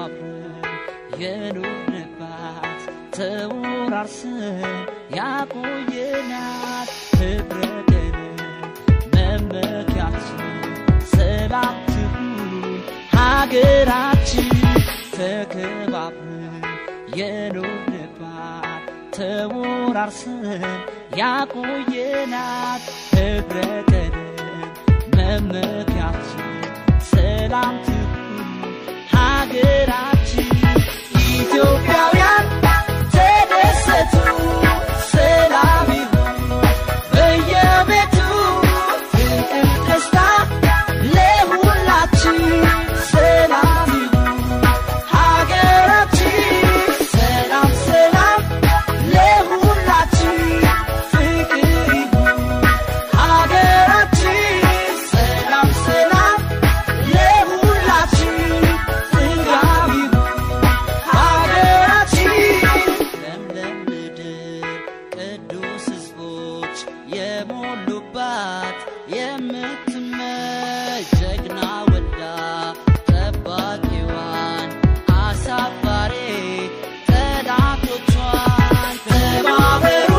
ተከባብረን የኖርንባት ተወራርሰን ያቆየናት ህብረትን መመኪያችን ሰላም ትሁን ሀገራችን ተከባብረን የኖርንባት ተወራርሰን ያቆየናት ህብረትን መመኪያችን ሰላም ትሁን ሀገራችን ኢትዮጵያውያን ተደሰቱ ሰላም ይሁን በየቤቱ ፍቅር ደስታ ለሁላችን ሰላም ይሁን ሀገራችን ሰላም ሰላም ለሁላችን ፍቅር ይሁን ሀገራችን ሰላም ሰላም ለሁላችን ፍቅር ይሁን ሀገራችን ለምለም ምድር ቅዱስ ሕዝቦች የሞሉባት የምትመኝ ጀግና ወልዳ ጠባቂዋን አሳፋሪ ጠላቶቿን ተባበሩ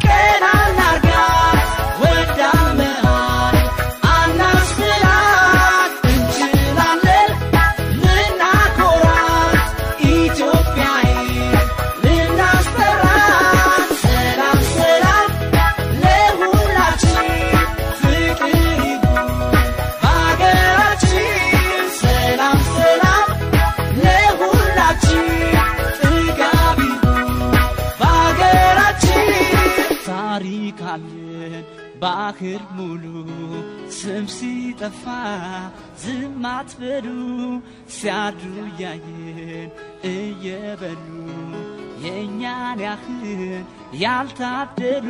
ቀና እናርጋት ወዳመሃል አናስብላት እንችላለን ልናኮራት ኢትዮጵያን ልናስጠራት ሰላም ሰላም ለሁላችን ፍቅር ይሁን በሀገራችን ሰላም ሰላም ለሁላችን ጥጋብ ይሁን በሀገራችን ታሪክ አለን ባህር ሙሉ ስም ሲጠፋ ዝም አትበሉ ሲያድሩ ያየን እየበሉ የኛን ያህል ያልታደሉ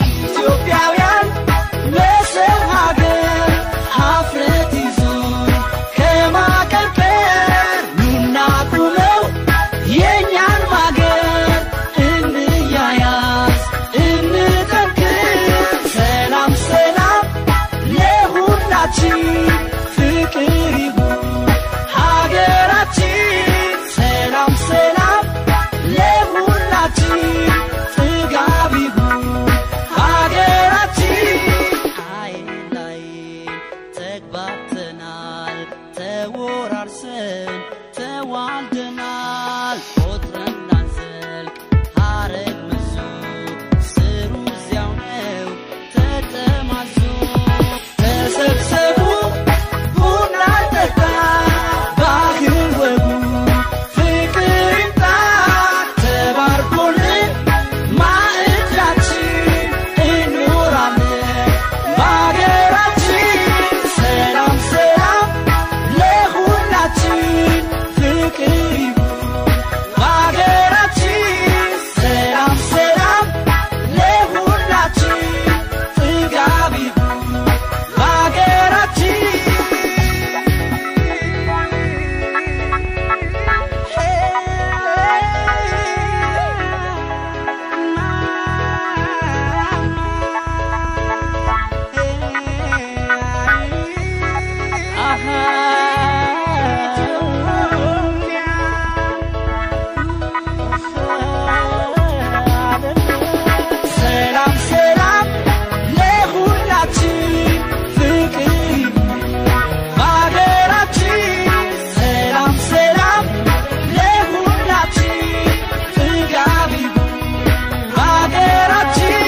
ኢትዮጵያውያን ለሰው ሀገር ሀፍረት ይዞ ከማቀርቀር ኑና ቁመው የኛን ማገር እንያያዝ እንጠንክር ሰላም ሰላም ለሁላችን ፍቅር ይሁን ሀገራችን ሰላም ሰላም ለሁላችን ጥጋብ ይሁን ሀገራችን አይላይ ተግባብተናል ተወራርሰን ተዋልደናል ቆጥረን ላንዘልቅ ሀረግ መዞ ስሩ እዚያው ነው ተጠማዞ ተሰብሰቡ ቡና ጠጣ ባህል ወጉ ፍቅር ይምጣ ተባርኮልን ማዕዳችን እንኖራለን በሀገራችን ሰላም ሰላም ለሁላችን ፍቅር ይሁን በሀገራችን ሰላም ሰላም ለሁላችን ጥጋብ ይሁን በሀገራችን ሰላም ሰላም ለሁላችን ፍቅር ይሁን በሀገራችን ሰላም ሰላም ለሁላችን ጥጋብ ይሁን በሀገራችን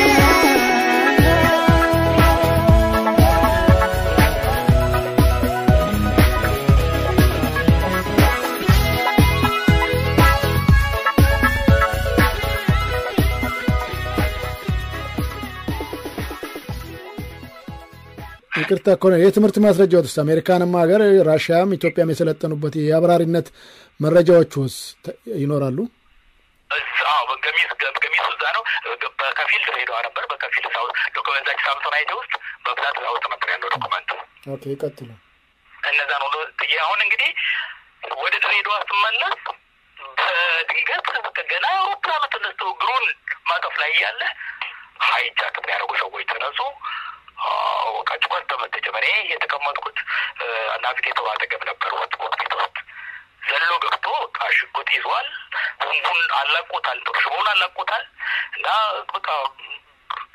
ይቅርታ ኮነ የትምህርት ማስረጃዎች አሜሪካንም ሀገር ራሽያም ኢትዮጵያም የሰለጠኑበት የአብራሪነት መረጃዎችስ ይኖራሉ? አዎ ገሚስ እዛ ነው በከፊል ድሬዳዋ ነበር በከፊል ዶክመንታችን ሳምሶናይት ውስጥ በብዛት ውስጥ ነበር ያለው ዶክመንቱ። ኦኬ ቀጥሉ። እነዛ ነው አሁን እንግዲህ ወደ ድሬዳዋ ስመለስ በድንገት ገና አውሮፕላኑ ተነስቶ እግሩን ማቀፍ ላይ ያለ ሃይጃክ የሚያደርጉ ሰዎች ተነሱ። ወቃጭቆት ተመተጀመረ የተቀመጥኩት ናቪጌተሩ አጠገብ ነበር። ወጥቆት ዘሎ ቦምቡን አላቆታል ሽቦን አላቆታል እና በቃ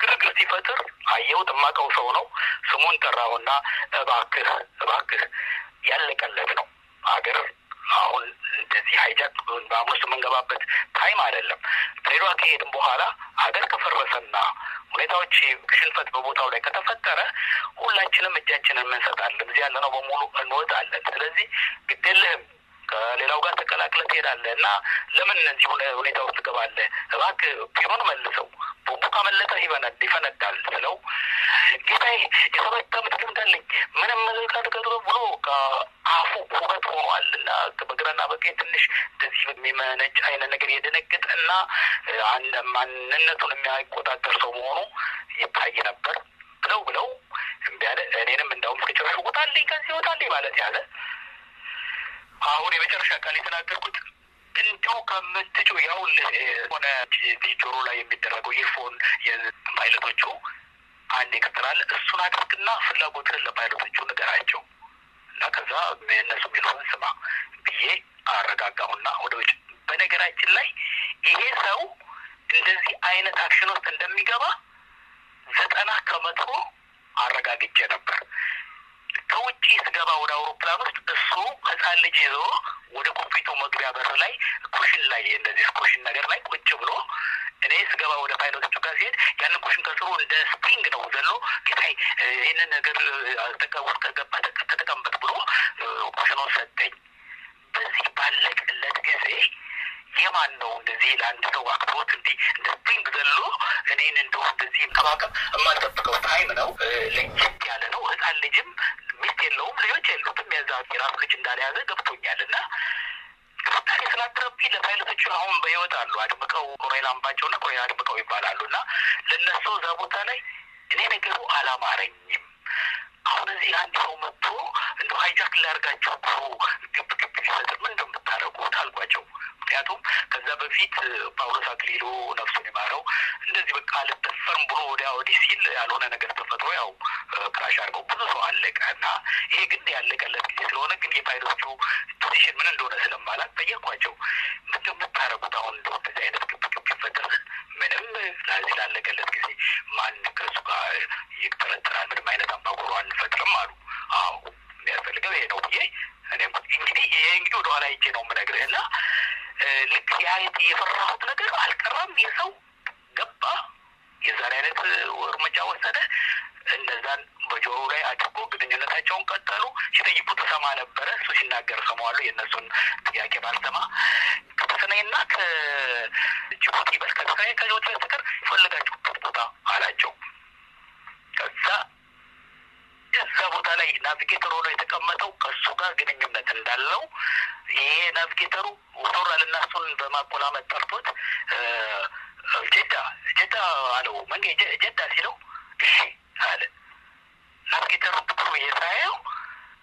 ግርግር ሲፈጥር አየው ተማቀው ሰው ነው ስሙን ጠራውና እባክህ ያለቀለት ነው አገር አሁን እንደዚህ ሃይጃክ ባሙስ መንገባበት ታይም አይደለም ትሬዷ ከሄድን በኋላ አገር ከፈረሰና ሁኔታዎች ሽንፈት በቦታው ላይ ከተፈጠረ ሁላችንም እጃችንን እንሰጣለን እዚህ ያለነው በሙሉ እንወጣለን ስለዚህ ግዴለህም ከሌላው ጋር ተቀላቅለህ ትሄዳለህና ለምን እዚህ ሁኔታ ውስጥ ገባለህ እባክህ ቢሆን መልሰው ቦምቡ ካመለጠ ይፈነዳል ስለው ጌታዬ የተበተመ ትምታለኝ ምንም ካደረገ ብሎ ከአፉ ሁበት ሆኗልና በግራና በቀኝ ትንሽ እንደዚህ በሚመነጭ አይነት ነገር የደነገጠና ማንነቱን የሚያቆጣጠር ሰው መሆኑ ይታይ ነበር ብለው እንዲያለ እኔንም እንደውም ከጨረሹ ወጣልኝ ከዚህ ወጣልኝ ማለት ያለ አሁን የመጨረሻ ቃል የተናገርኩት እንዲሁ ከምትጩ ያው ሆነ ጆሮ ላይ የሚደረገው ኢርፎን የፓይለቶቹ አንድ ኤክስትራል እሱን አድርግና ፍላጎትን ለፓይለቶቹ ንገራቸው እና ከዛ እነሱ የሚሉን ስማ ብዬ አረጋጋሁና ወደ ውጭ በነገራችን ላይ ይሄ ሰው እንደዚህ አይነት አክሽን ውስጥ እንደሚገባ 90% አረጋግጬ ነበር ከውጪ ስገባ ወደ አውሮፕላን ውስጥ እሱ ህፃን ልጅ ይዞ ወደ ኮክፒቱ መግቢያ በር ላይ ኩሽን ላይ እንደዚህ ኩሽን ነገር ላይ ቁጭ ብሎ እኔ ስገባ ወደ ፓይሎቶቹ ጋር ሲሄድ ያንን ኩሽን ከስሩ እንደ ስፕሪንግ ነው ዘሎ ጌታዬ ይሄንን ነገር ተቀውስ ከገባ ተጠቀምበት ብሎ ኩሽኑን ሰጠኝ በዚህ ባለቀለት ጊዜ የማን ነው እንደዚህ ለአንድ ሰው አክብሮት እንደ ስፕሪንግ ዘሎ እኔን እንደው እንደዚህ እንከባከብ የማልጠብቀው ታይም ነው ለየት ያለ ነው ህፃን ልጅም ሚስት የለውም ልጆች የሉትም የዛው የራሱ ልጅ እንዳልያዘ ገብቶኛልና ታሪ ስላደረብኝ ለፓይለቶቹ አሁን በህይወት አሉ አድምቀው ኮሎኔል አምባቸውና ኮሎኔል አድምቀው ይባላሉና ለነሱ እዛ ቦታ ላይ እኔ ነገሩ አላማረኝም አሁን እዚህ አንድ ሰው መጥቶ እንደው ሃይጃክ ላርጋቸው ግብ ሊፈጥር ምን እንደምታረጉት አልኳቸው ምክንያቱም ከዛ በፊት ጳውሎስ አክሊሉ ነፍሱን ይማረው እንደዚህ በቃ ለተፈርም ብሎ ወዲህ ሲል ያልሆነ ነገር ተፈጥሮ ያው ክራሽ አድርገው ብዙ ሰው አለቀና ይሄ ግን ያለቀለት ጊዜ ስለሆነ ግን የፓይሎቹ ፖዚሽን ምን እንደሆነ ስለማላውቅ ጠየኳቸው ምን እንደምታረጉት አሁን እንደዚህ አይነት ግብ ይፈጠር ምንም ለዚህ ላለቀለት ጊዜ ማን ከሱ ጋር ይተረተራል ምንም አይነት አምባጓሮ አንፈጥርም አሉ አዎ የሚያስፈልገው ይሄ ነው ብዬ እኔም እንግዲህ ወደ ኋላ ሄጄ ነው የምነግርህና ልክ ያይት የፈራሁት ነገር አልቀረም የሰው ገባ የዛሬ አይነት እርምጃ ወሰደ እንደዛን በጆሮ ላይ አድርጎ ግንኙነታቸውን ቀጠሉ ሲጠይቁ ተሰማ ነበረ እሱ ሲናገር ሰማዋለሁ የእነሱን ጥያቄ ባልሰማ ከተሰነይና ከጅቡቲ በስተቀር ከጅቡቲ በስተቀር ይፈልጋችሁበት ቦታ አላቸው ከዛ እዛ ቦታ ላይ ናቪጌተሩ ነው የተቀመጠው ከሱ ጋር ግንኙነት እንዳለው ይሄ ናቪጌተሩ ወቶራልና እሱን በማቆላመጥ ጠርቶት ጀዳ አለው መንገ ጀዳ ሲለው እሺ አለ ናቪጌተሩ ጥሩ የሳየው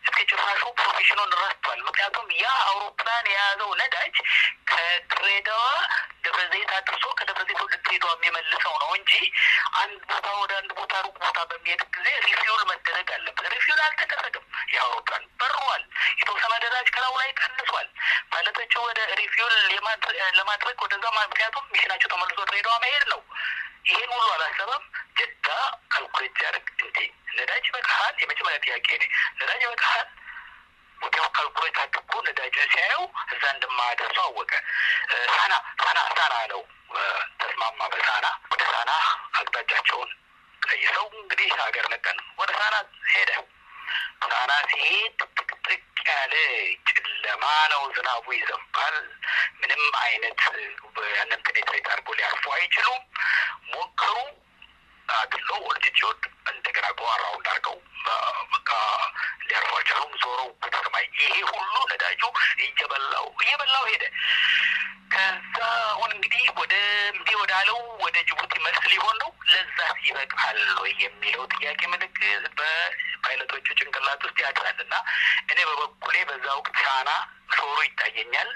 እስከ ጭራሹ ፕሮፌሽኑን ረስቷል ምክንያቱም ያ አውሮፕላን የያዘው ነዳጅ ከድሬዳዋ ደብረዘይት አድርሶ ከደብረዘይት ወደ ድሬዳዋ የሚመልሰው ነው እንጂ አንድ ቦታ ወደ አንድ ቦታ ሩቅ ቦታ በሚሄድ ጊዜ ሪፊውል መደረግ አለበት ሪፊውል አልተደረገም የአውሮፕላን በሯል የተወሰነ ነዳጅ ከላው ላይ ቀንሷል ፓይለቶቹ ወደ ሪፊውል ለማድረግ ወደዛ ምክንያቱም ሚሽናቸው ተመልሶ ድሬዳዋ መሄድ ነው ይሄን ሁሉ አላሰበም ጀዳ ካልኩሌት ያደርግ እንዴ ነዳጅ በቃል የመጀመሪያ ጥያቄ ነው ነዳጅ በቃል ወዲያው ካልኩሌት አድርጎ ነዳጅ ሲያየው እዛ እንደማያደርሰው አወቀ ሳና አለው ተስማማ በሳና ወደ ሳና አቅጣጫቸውን ቀይሰው እንግዲህ ሀገር ለቀን ወደ ሳና ሄደ ሳና ሲሄድ ጥቅጥቅ ያለ ጨለማ ነው ዝናቡ ይዘንባል ምንም አይነት ያንን ፔኔትሬት አድርጎ ሊያርፉ አይችሉም ሞከሩ አድሎ ወልጅጆት እንደገና ጓራው እንዳርገው በቃ ሊያርፏቸው ዞረው ከተማይ ይሄ ሁሉ ነዳጁ እየበላው ሄደ ከዛ አሁን እንግዲህ ወደ አለው ወደ ጅቡቲ መልስ ሊሆን ነው ለዛ ይበቃል ወይ የሚለው ጥያቄ ምልክት በፓይለቶቹ ጭንቅላት ውስጥ ያድራልና እኔ በበኩሌ በዛ ወቅት ሳና ሶሩ ይታየኛል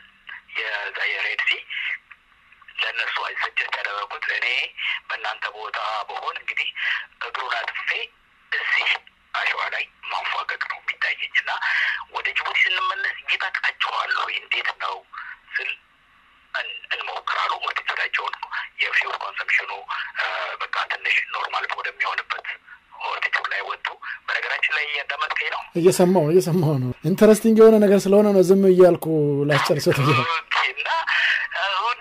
የዛይሬድሲ ለነሱ አይሰጀት ያደረኩት እኔ በእናንተ ቦታ በሆን እንግዲህ እግሩን አጥፌ እዚህ አሸዋ ላይ ማንፏቀቅ ነው የሚታየኝና ወደ ጅቡቲ ስንመለስ ይበቃቸዋል ወይ እንዴት ነው ስል እንሞክር በቀላሉ ወጥታቸው ነው የፊውል ኮንሰምፕሽኑ በቃ ትንሽ ኖርማል ወደሚሆንበት ሆቴል ላይ ወጡ በነገራችን ላይ ያዳመጥከኝ ነው እየሰማው ነው ኢንተረስቲንግ የሆነ ነገር ስለሆነ ነው ዝም ይያልኩ ላስጨርሰው እና አሁን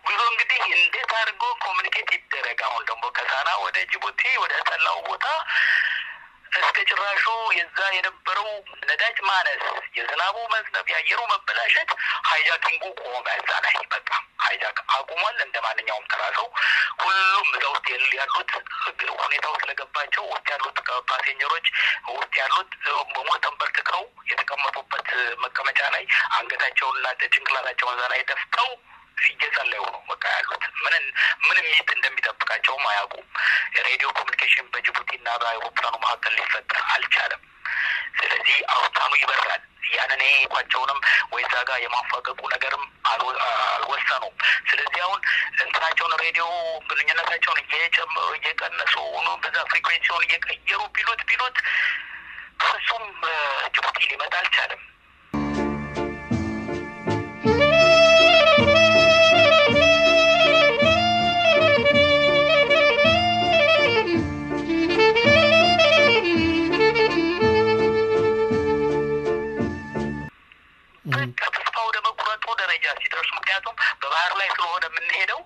ጉዞ እንግዲህ እንዴት አድርጎ ኮሙኒኬት ይደረግ አሁን ደግሞ ከሳና ወደ ጅቡቲ ወደ ተላው ቦታ እስከ ጭራሹ የዛ የነበረው ነዳጅ ማነስ የዝናቡ መዝነብ ያየሩ መበላሸት ሃይጃኪንጉ ቆመ እዛ ላይ በቃ ሃይጃክ አቁሟል እንደማንኛውም ተራሰው ሁሉም እዛው ያሉት ሁኔታው ስለገባቸው ውስጥ ያሉት ፓሴንጀሮች ውስጥ ያሉት በሞት ተንበርክከው የተቀመጡበት መቀመጫ ላይ አንገታቸውንና ጭንቅላታቸውን እዛ ላይ ደፍተው እየጸለዩ ነው በቃ ያሉት ምንም ይት እንደሚጠብቃቸው ማያውቁም ሬዲዮ ኮሙኒኬሽን በጅቡቲና በአውሮፕላኑ መካከል ሊፈጠር አልቻለም ስለዚህ አውሮፕላኑ ይበራል ያንኔ ቋንቋውንም ወይዛ ጋር የማፋቀቁ ነገርም አልወሰኑም ስለዚህ አሁን እንትናቸውን ሬዲዮ ግንኙነታቸውን እየቀነሱ ነው በዛ ፍሪኩዌንሲውን እየቀየሩ ፒሎት እሱም ጅቡቲ ሊመጣ አልቻለም ተስፋው ደመቁረጡ ደረጃ ሲደርስ ምክንያቱም በባህር ላይ ስለሆነ የምንሄደው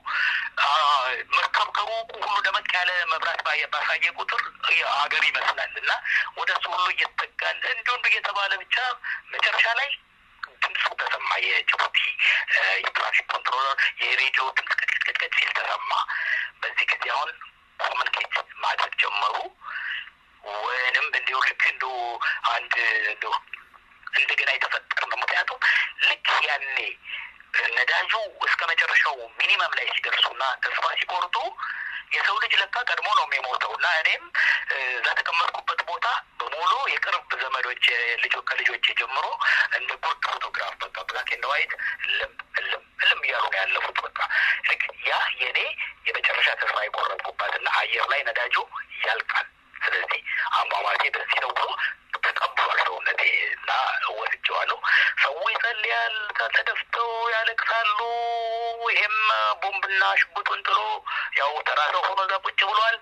መርከብከሩ ሁሉ ደመቅ ያለ መብራት ባሳየ ቁጥር አገር ይመስላልና ወደሱ ሁሉ እየተጠጋለ እንደውም እየተባለ ብቻ መጨረሻ ላይ ድምፁ ተሰማ የጅቡቲ የትራፊክ ኮንትሮለር የሬዲዮ ድምፅ ቅጥቅጥ ሲል ተሰማ በዚህ ጊዜ አሁን ኮሙኒኬት ማድረግ ጀመሩ ወይንም እንደው ልክ እንደው አንድ እንደው እንደገና የተፈጠረ ነው ምክንያቱም ልክ ያኔ ነዳጁ እስከ መጨረሻው ሚኒመም ላይ ሲደርሱና ተስፋ ሲቆርጡ የሰው ልጅ ለካ ቀድሞ ነው የሚሞተውና እኔም ዘተቀመጥኩበት ቦታ በሙሉ የቅርብ ዘመዶች ከልጆቼ ጀምሮ እንደ ጉርድ ፎቶግራፍ በቃ ብላክ ኤንድ ዋይት ልም ያሉ ያለፉት በቃ ልክ ያ የኔ የመጨረሻ ተስፋ የቆረጥኩባትና አየር ላይ ነዳጁ ያልቃል ስለዚህ አሟሟቴ በዚህ ነው ብሎ ተቀብሏል ሰውነቴና ወስጄዋለሁ ሰው ይጸልያል ተደፍተው ያለቅሳሉ ይሄም ቦምብና ሽጉጡን ጥሎ ያው ተራሰው ሆኖ እዛ ቁጭ ብሏል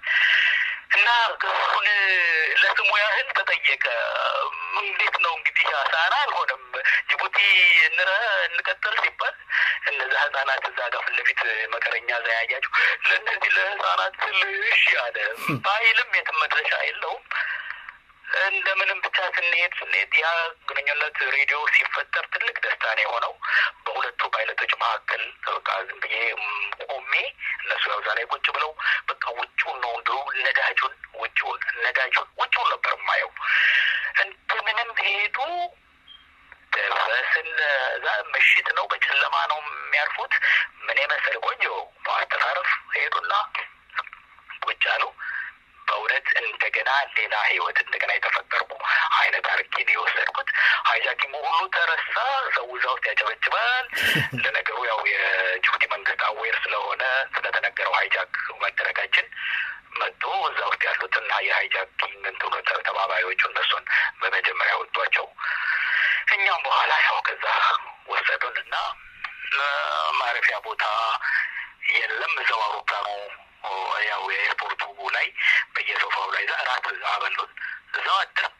እና ከሁን ለስሙ ያህል ተጠየቀ እንዴት ነው እንግዲህ ሳና አልሆነም ጅቡቲ እንቀጥል ሲባል እነዛ ህፃናት እዛ ጋር ፍለፊት መከረኛ ዛያያችሁ ለእነዚህ ለህፃናት ትልሽ ያለ ባይልም የትመድረሻ የለውም እንደምንም ብቻ ስንሄድ ያ ግንኙነት ሬዲዮ ሲፈጠር ትልቅ ደስታ ነው የሆነው በሁለቱ ፓይለቶች መካከል በቃ ዝም ብዬ ቆሜ እነሱ ያው ዛሬ ቁጭ ብለው በቃ ውጪውን ነው እንደው ነዳጁን ውጪውን ነበር ማየው እንደምንም ሄዱ በስን ዛ ምሽት ነው በጨለማ ነው የሚያርፉት ምን የመሰለ ቆንጆ በአስተራረፍ ሄዱና ቁጭ አሉ በእውነት እንደገና ሌላ ህይወት እንደገና የተፈጠርኩ አይነት አርኪ ነው የወሰድኩት ሃይጃኪንግ ሁሉ ተረሳ ሰው እዛው ያጨበጭባል ለነገሩ ያው የጅቡቲ መንግስት አዌር ስለሆነ ስለተነገረው ሃይጃክ መደረጋችን መጥቶ እዛው ያሉትና የሃይጃኪንግ እንትኑ ተባባሪዎቹ እነሱን በመጀመሪያ ወጥቷቸው እኛም በኋላ ያው ከዛ ወሰዱንና ማረፊያ ቦታ የለም እዛው አውሮፕላኑ ያው የኤርፖርቱ ላይ በየሶፋው ላይ ዛራት አበሉን እዛው አደን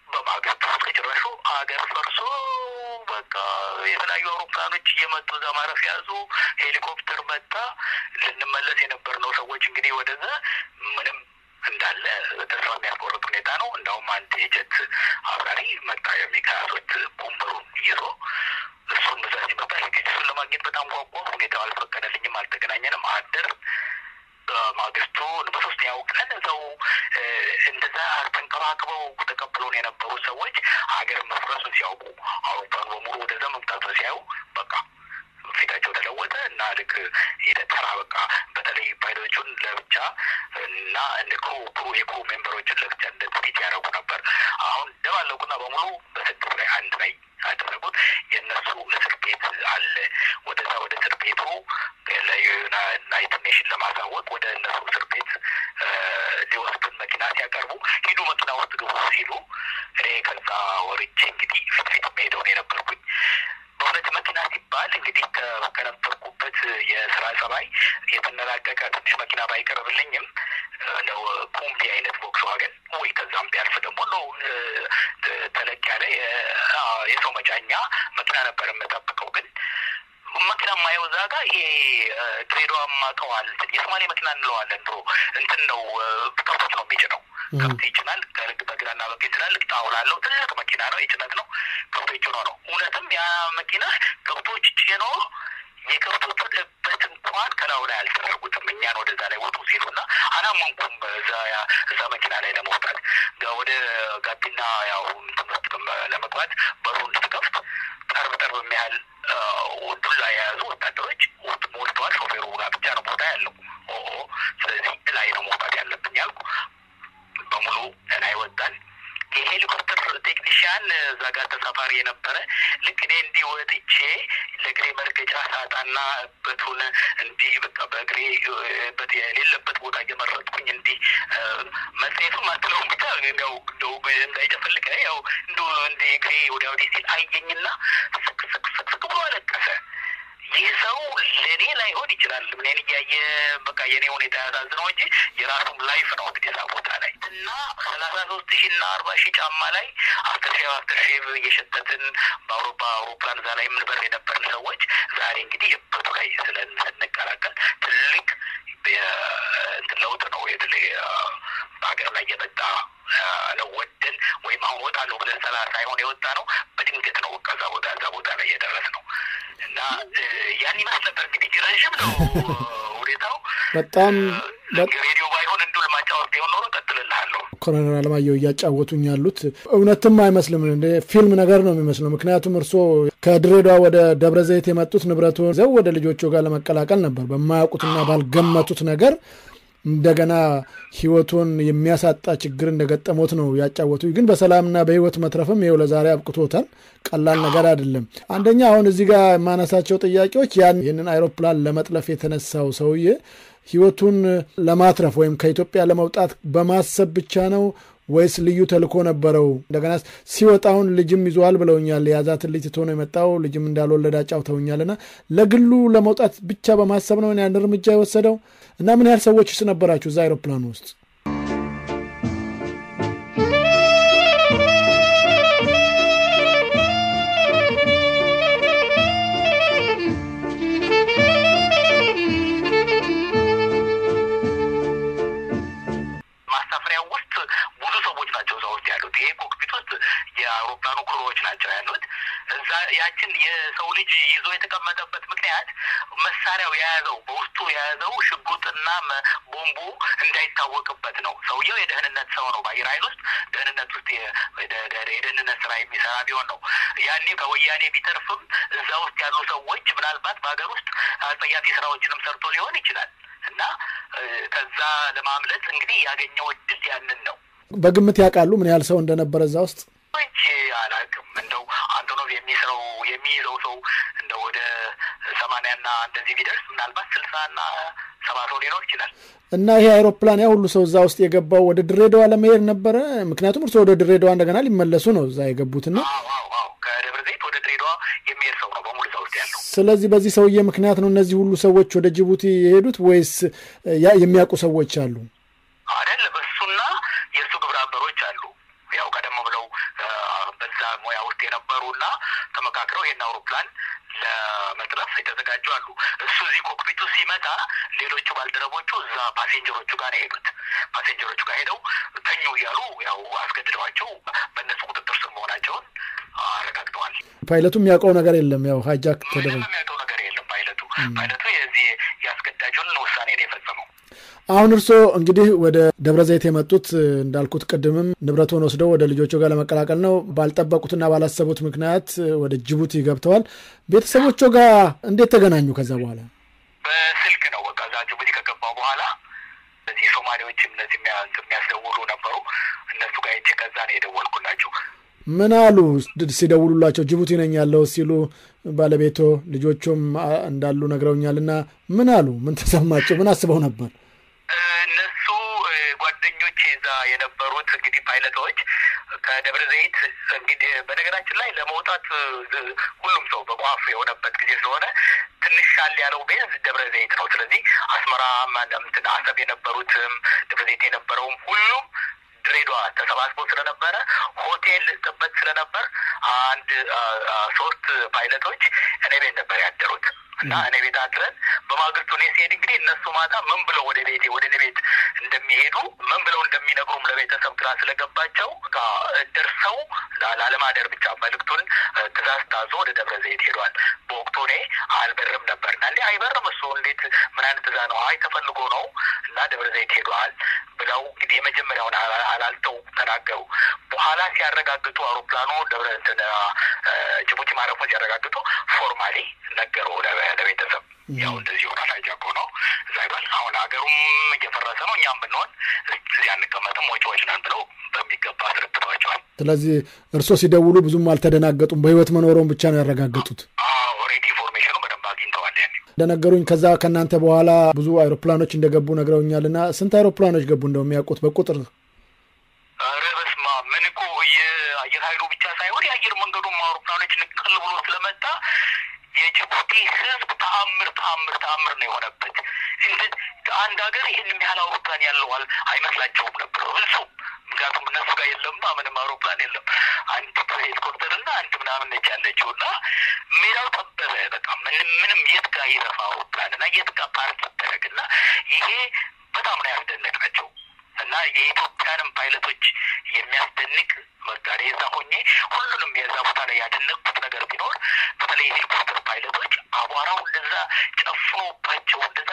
በማግስቱ ከጭራሹ አገር ፈርሶ በቃ የተለያዩ አውሮፕላኖች እየመጡ እዛ ማረፊያ ያዙ ሄሊኮፕተር መጣ ልንመለስ የነበርነው ሰዎች እንግዲህ ወደዛ ምንም እንዳለ ተስፋ የሚያስቆርጥ ሁኔታ ነው እንደውም አንድ የጀት አብራሪ መጣ የሚካያሶች ቦምበሩን ይዞ እሱን በዛ ሲመጣ እሱን ለማግኘት በጣም ጓጓ ሁኔታው አልፈቀደልኝም አልተገናኘንም አደር ማግስቱ በሶስተኛው ቀን እዛው እንደዛ ተንከባክበው ተቀብሎን የነበሩ ሰዎች ሀገር መፍረሱን ሲያውቁ አውሮፕላኑ በሙሉ ወደዛ መምጣቱን ሲያዩ በቃ ፊታቸው ተለወጠ እና ልክ የተራ በቃ በተለይ ፓይሎቹን ለብቻ እና የክሩ ሜምበሮችን ለብቻ እንደ ትሪት ያደረጉ ነበር አሁን ደባለቁና በሙሉ በስድብ ላይ አንድ ላይ አደረጉት የእነሱ እስር ቤት አለ ወደዛ ወደ እስር ቤቱ ለዩናይትድ ኔሽን ለማሳወቅ ወደ እነሱ እስር ቤት ሊወስዱን መኪና ሲያቀርቡ ሂዱ መኪና ውስጥ ግቡ ሲሉ እኔ ከዛ ወርጄ እንግዲህ ፊት መሄደውን የነበርኩኝ በሁለት መኪና ሲባል እንግዲህ ከነበርኩበት የስራ ጸባይ የተነላቀቀ ትንሽ መኪና ባይቀርብልኝም ነው ኮምቢ አይነት ቮክስዋገን ወይ ከዛም ቢያልፍ ደግሞ ነው ተለቅ ያለ የሰው መጫኛ መኪና ነበር የምጠብቀው ግን መኪና ማየው ዛጋ ይሄ ድሬዳዋ ማቀዋል የሶማሌ መኪና እንለዋለን ድሮ እንትን ነው ከብቶች ነው የሚጭነው ከብት ይጭናል በግራና በቀኝ ትላልቅ ጣውላለው ትልቅ መኪና ነው የጭነት ነው ከብቶች ነው እውነትም ያ መኪና ከብቶች ጭኖ የከብቶቹ ደበት እንኳን ከላው ላይ አልተደረጉትም እኛን ወደዛ ላይ ወጡ ሲሉና አናመንኩም እዛ መኪና ላይ ለመውጣት ወደ ጋቢና ያው ትምህርት ለመግባት በሩን ተከፍቶ ጠርብ የሚያህል ዱላ የያዙ ወታደሮች ሞልተዋል ሾፌሩ ጋር ብቻ ነው ቦታ ያለው ስለዚህ ላይ ነው መውጣት ያለብኝ ያልኩ በሙሉ ላይ ወጣን የሄሊኮፕተር ቴክኒሻን ዛጋ ተሳፋሪ የነበረ ልክ እኔ እንዲህ ወጥቼ ለግሬ መርገጫ ሳጣና በቱን እንዲህ በቃ በግሬ የሌለበት ቦታ እየመረጥኩኝ እንዲህ መጽሔቱ ማጥለው ብቻ ነው እንደው እንዳይጨፈልቀ ያው እንደው እንዲህ ግሬ ወዲያ ወዲህ ሲል አየኝና ስቅ ብሎ አለቀሰ ይህ ሰው ለኔ ላይሆን ይችላል ምንን ያየ በቃ የኔ ሁኔታ ያሳዝነው እንጂ የራሱም ላይፍ ነው ወደዛ ቦታ ላይ እና 33000 እና 40000 ጫማ ላይ አፍተርሼቭ የሸተትን በአውሮፓ አውሮፕላን ዛ ላይ ምን በር የነበርን ሰዎች ዛሬ እንግዲህ የበቱ ላይ ስለንቀላቀል ትልቅ ለውጥ ነው የትልቅ በሀገር ላይ የመጣ ነው ወደን ወይም አሁን ወጣለሁ ብለን ሰላሳ ሳይሆን የወጣ ነው በድንገት ነው ከዛ ቦታ ላይ የደረስ ነው እና ያን ይመስል ነበር እንግዲህ ረጅም ነው ሁኔታው በጣም ሬዲዮ ባይሆን እንደው ለማጫወት ቢሆን ኖሮ ቀጥልልሃለሁ ኮሎኔር አለማየሁ እያጫወቱኝ ያሉት እውነትም አይመስልም እንደ ፊልም ነገር ነው የሚመስለው ምክንያቱም እርሶ ከድሬዳዋ ወደ ደብረዘይት የመጡት ንብረቱን ዘው ወደ ልጆቹ ጋር ለመቀላቀል ነበር በማያውቁትና ባልገመቱት ነገር እንደገና ህይወቱን የሚያሳጣ ችግር እንደገጠሞት ነው ያጫወቱ ግን በሰላምና በህይወት መትረፍም ይሄው ለዛሬ አብቅቶታል ቀላል ነገር አይደለም አንደኛ አሁን እዚህ ጋር ማነሳቸው ጥያቄዎች ይሄንን አይሮፕላን ለመጥለፍ የተነሳው ሰውዬ ህይወቱን ለማትረፍ ወይም ከኢትዮጵያ ለመውጣት በማሰብ ብቻ ነው ወይስ ልዩ ተልኮ ነበረው እንደገና ሲወጣውን ልጅም ይዟል ብለውኛል ያዛትን ልጅ ተሆነ የመጣው ልጅም እንዳልወለደ አጫውተውኛልና ለግሉ ለመውጣት ብቻ በማሰብ ነው ያን እርምጃ የወሰደው እና ምን ያህል ሰዎችስ ነበራችሁ እዛ አይሮፕላን ውስጥ ማስተፍሪያ ውስጥ ብዙ ሰዎች ናቸው እዛ ውስጥ ያሉት ይሄ ኮክፒት ውስጥ የአውሮፕላኑ ክሩዎች ናቸው ያሉት እዛ ያችን የሰው ልጅ ይዞ የተቀመጠበት ምክንያት መሳሪያው የያዘው በውስጡ የያዘው ሽጉጥና ቦምቡ እንዳይታወቅበት ነው ሰውየው የደህንነት ሰው ነው ባየር ኃይል ውስጥ ደህንነት ውስጥ የደህንነት ስራ የሚሰራ ቢሆን ነው ያኔ ከወያኔ ቢተርፍም እዛ ውስጥ ያሉ ሰዎች ምናልባት በአገር ውስጥ አጸያፊ ስራዎችንም ሰርቶ ሊሆን ይችላል እና ከዛ ለማምለጥ እንግዲህ ያገኘው እድል ያንን ነው በግምት ያውቃሉ ምን ያህል ሰው እንደነበረ እዛ ውስጥ እቺ አላውቅም እንደው አንቶኖቭ የሚይዘው ሰው እንደው ወደ 80 እና እንደዚህ ቢደርስ ምናልባት 60 እና 70 ሰው ሊኖር ይችላል እና ይሄ አይሮፕላን ያ ሁሉ ሰው እዛ ውስጥ የገባው ወደ ድሬዳዋ ለመሄድ ነበረ ምክንያቱም እርሶ ወደ ድሬዳዋ እንደገና ሊመለሱ ነው እዛ የገቡትና አዎ ከደብረዘይት ወደ ድሬዳዋ የሚሄድ ሰው ነው በሙሉ ሰው ያለው ስለዚህ በዚህ ሰውዬ ምክንያት ነው እነዚህ ሁሉ ሰዎች ወደ ጅቡቲ የሄዱት ወይስ የሚያውቁ ሰዎች አሉ አይደል በሱና የሱ ግብረ አበሮች አሉ ያው ቀደም ብለው በዛ ሙያ ውስጥ የነበሩና ተመካክረው ይሄን አውሮፕላን ለመጥለፍ የተዘጋጁ አሉ እሱ እዚህ ኮክፒቱ ሲመጣ ሌሎቹ ባልደረቦቹ እዛ ፓሴንጀሮቹ ጋር ሄዱት ፓሴንጀሮቹ ጋር ሄደው ተኙ ያሉ ያው አስገድደዋቸው በእነሱ ቁጥጥር ስር መሆናቸውን አረጋግጠዋል ፓይለቱ የሚያውቀው ነገር የለም ያው ሃይጃክ ተደረገ የሚያውቀው ነገር የለም ፓይለቱ የዚህ ያስገዳጁን ውሳኔ ነው የፈጸመው አሁን እርሶ እንግዲህ ወደ ደብረዘይት የመጡት እንዳልኩት ቀድምም ንብረቱን ወስደው ወደ ልጆቹ ጋር ለመቀላቀል ነው ባልጠበቁትና ባላሰቡት ምክንያት ወደ ጅቡቲ ገብተዋል ቤተሰቦቹ ጋር እንዴት ተገናኙ ከዛ በኋላ በስልክ ነው በቃ እዛ ጅቡቲ ከገባው በኋላ እዚህ ሶማሌዎችም እነዚህ የሚያስደውሉ ነበሩ እነሱ ጋር ከዛ ነው የደወልኩላቸው ምን አሉ ሲደውሉላቸው ጅቡቲ ነኝ ያለው ሲሉ ባለቤቶ ልጆቹም እንዳሉ ነግረውኛልና ምን አሉ ምን ተሰማቸው ምን አስበው ነበር እነሱ ጓደኞቼ እዛ የነበሩት እንግዲህ ፓይለቶች ከደብረዘይት እንግዲህ በነገራችን ላይ ለመውጣት ሁሉም ሰው በቋፍ የሆነበት ጊዜ ስለሆነ ትንሽ ሻል ያለው ቤዝ ደብረ ዘይት ነው ስለዚህ አስመራ ማንደምትን አሰብ የነበሩትም ደብረ ዘይት የነበረውም ሁሉም ድሬዳዋ ተሰባስበው ስለነበረ ሆቴል ጥበት ስለነበር አንድ 3 ፓይለቶች እኔ ቤት ነበር ያደሩት እና እኔ ቤት አድረን በማግስቱ ነው ሲሄድ እንግዲህ እነሱ ማታ ምን ብለው ወደ ቤት እንደሚሄዱ ምን ብለው እንደሚነግሩም ለቤተሰብ ግራ ስለገባቸው ደርሰው ለአለማደር ብቻ መልክቱን ትእዛዝ ታዞ ወደ ደብረ ዘይት ሄዷል በወቅቱ እኔ አልበርም ነበርና እንዴ አይበርም እሱ እንዴት ምን አይነት ትእዛዝ ነው አይ ተፈልጎ ነው እና ደብረ ዘይት ሄዷል ብለው እንግዲህ የመጀመሪያውን አላልተው ተናገሩ በኋላ ሲያረጋግጡ አውሮፕላኑ ደብረ ጅቡቲ ማረፉን ሲያረጋግጡ ፎርማሊ ነገሩ ለቤተሰብ ያው እንደዚህ ሆነ ታይጃኮ ነው ዛይባል አሁን ሀገሩም እየፈረሰ ነው እኛም ብንሆን እዚህ አንቀመጥም ወጪዎች ነን ብለው በሚገባ አስረድተዋቸዋል ስለዚህ እርሶ ሲደውሉ ብዙም አልተደናገጡም በህይወት መኖሩን ብቻ ነው ያረጋገጡት ኦሬዲ ኢንፎርሜሽኑ በደንብ አግኝተዋል ያኔ እንደነገሩኝ ከዛ ከናንተ በኋላ ብዙ አይሮፕላኖች እንደገቡ ነግረውኛልና ስንት አይሮፕላኖች ገቡ እንደው የሚያውቁት በቁጥር ረበስማ ምን እኮ የአየር ኃይሉ ብቻ ሳይሆን የአየር መንገዱም አውሮፕላኖች ንቅል ብሎ ስለመጣ የጅቡቲ ህዝብ ተአምር ነው የሆነበት አንድ ሀገር ይህን ያህል አውሮፕላን ያለዋል አይመስላቸውም ነበር እሱ ምክንያቱም እነሱ ጋር የለም ምንም አውሮፕላን የለም አንድ ሄሊኮፕተርና አንድ ምናምን ነች ያለችውና ሜዳው ጠበበ በቃ ምንም የት ጋር ይረፋ አውሮፕላንና የት ጋር ፓርክ ይደረግና ይሄ በጣም ነው ያስደነቃቸው እና የኢትዮጵያንም ፓይለቶች የሚያስደንቅ መጋሪ እዛ ሆኜ ሁሉንም የዛ ቦታ ላይ ያደነቁት ነገር ቢኖር በተለይ ሄሊኮፕተር ፓይለቶች አቧራው እንደዛ ጨፍኖባቸው እንደዛ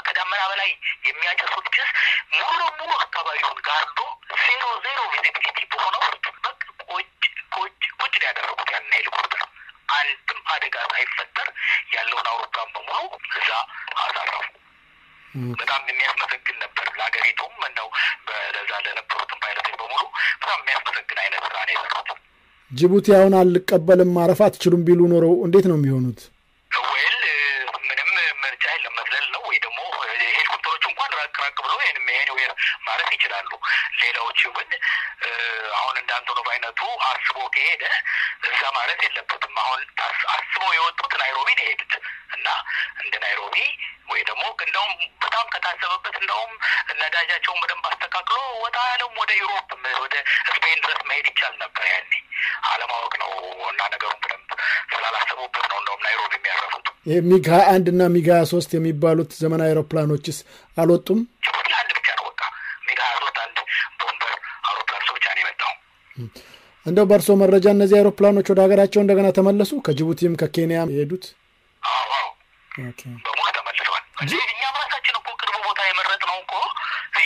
ከዳመና በላይ የሚያጨሱት ጭስ ሙሉ አካባቢውን ጋርዶ ዜሮ ቪዚቢሊቲ በሆነው ቁጭ ያደረጉት ያን ሄሊኮፕተር አንድም አደጋ ሳይፈጠር ያለውን አውሮፕላን በሙሉ እዛ አሳረፉ በጣም የሚያስመሰግን ነበር ለሀገሪቱም እንደው በለዛ ለነበሩት ፓይለቶች በሙሉ በጣም የሚያስመሰግን አይነት ስራ ነው የሰሩት ጅቡቲ አሁን አልቀበልም ማረፍ አትችሉም ቢሉ ኖረው እንዴት ነው የሚሆኑት ወል ምንም ምርጫ የለም መስለል ነው ወይ ደግሞ ሄሊኮፕተሮች እንኳን ራቅ ብሎ ሄሊዌር ማረፍ ይችላሉ ሌላዎች ግን አሁን እንዳንተው ባይነቱ አስቦ ከሄደ እዛ ማረፍ የለበትም አሁን አስቦ የወጡት ናይሮቢ ነው ሄዱት እና እንደ ናይሮቢ ወይ ደግሞ እንደውም በጣም ከታሰበበት እንደውም ነዳጃቸውን በደንብ አስተካክሎ ወጣ ያለም ወደ ዩሮፕ ወደ ስፔን ድረስ መሄድ ይቻል ነበር ያኔ አለማወቅ ነው እና ነገሩን በደንብ ስላላሰቡበት ነው እንደውም ናይሮቢ የሚያረፉት ሚግ 21 እና ሚግ 23 የሚባሉት ዘመናዊ አውሮፕላኖችስ አልወጡም አንድ ብቻ ነው በቃ ሚግ 23 አንድ ቦምበር አውሮፕላን ብቻ ነው የመጣው እንደው በርሶ መረጃ እነዚህ አውሮፕላኖች ወደ ሀገራቸው እንደገና ተመለሱ ከጅቡቲም ከኬንያም የሄዱት ኦኬ በሙሉ ተመልሰዋል እኛ ራሳችን እኮ ቅርብ ቦታ የመረጥነው እኮ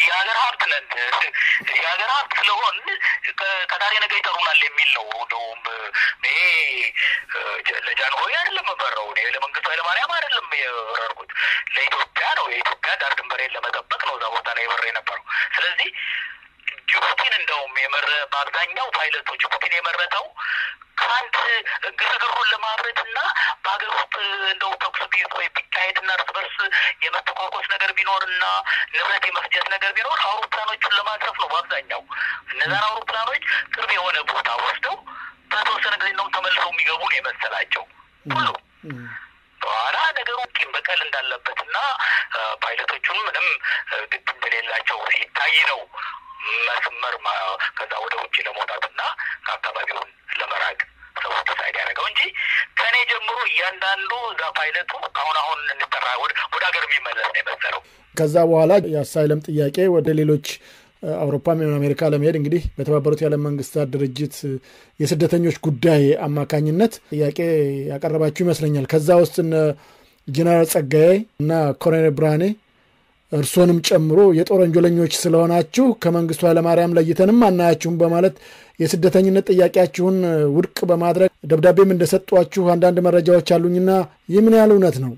የሀገር ሀብት ነን የሀገር ሀብት ስለሆን ከታሪ ነገ ይጠሩናል የሚል ነው እንደውም ይሄ ለጃንሆይ አይደለም በረው ለመንግስቱ ኃይለማርያም አይደለም የበረርኩት ለኢትዮጵያ ነው የኢትዮጵያ ዳር ድንበሬን ለመጠበቅ ነው እዛ ቦታ ላይ የበረ የነበረው ስለዚህ ጅቡቲን እንደውም በአብዛኛው ፓይለቶች ጅቡቲን የመረጠው ካንት ግርግሩን ለማብረድና በሀገር ውስጥ እንደው ተኩስ ቢካሄድና እርስ በርስ የመተኳኮስ ነገር ቢኖርና ንብረት የመፍጀት ነገር ቢኖር አውሮፕላኖቹን ለማትረፍ ነው በአብዛኛው እነዛን አውሮፕላኖች ቅርብ የሆነ ቦታ ወስደው በተወሰነ ጊዜ ነው ተመልሰው የሚገቡ ነው የመሰላቸው ሁሉ በኋላ ነገሩ ቂም በቀል እንዳለበትና ፓይለቶቹም ምንም ግድ እንደሌላቸው ሲታይ ነው መስመር ከዛ ወደ ውጭ ለመውጣትና ከአካባቢውን ለመራቅ ሰው ተሳይድ ያደረገው እንጂ ከኔ ጀምሮ እያንዳንዱ እዛ ፓይለቱ አሁን እንጠራ ወደ ሀገር የሚመለስ ነው የመሰለው ከዛ በኋላ የአሳይለም ጥያቄ ወደ ሌሎች አውሮፓም እና አሜሪካ ለመሄድ እንግዲህ በተባበሩት የዓለም መንግስታት ድርጅት የስደተኞች ጉዳይ አማካኝነት ጥያቄ ያቀረባችሁ ይመስለኛል ከዛ ውስጥ ጀነራል ጸጋዬ እና ኮሎኔር ብርሃኔ እርሶንም ጨምሮ የጦር ወንጀለኞች ስለሆናችሁ ከመንግስቱ ኃይለማርያም ለይተንም አናያችሁም በማለት የስደተኝነት ጥያቄያችሁን ውድቅ በማድረግ ደብዳቤም እንደሰጧችሁ አንዳንድ መረጃዎች አሉኝና ይህ ምን ያህል እውነት ነው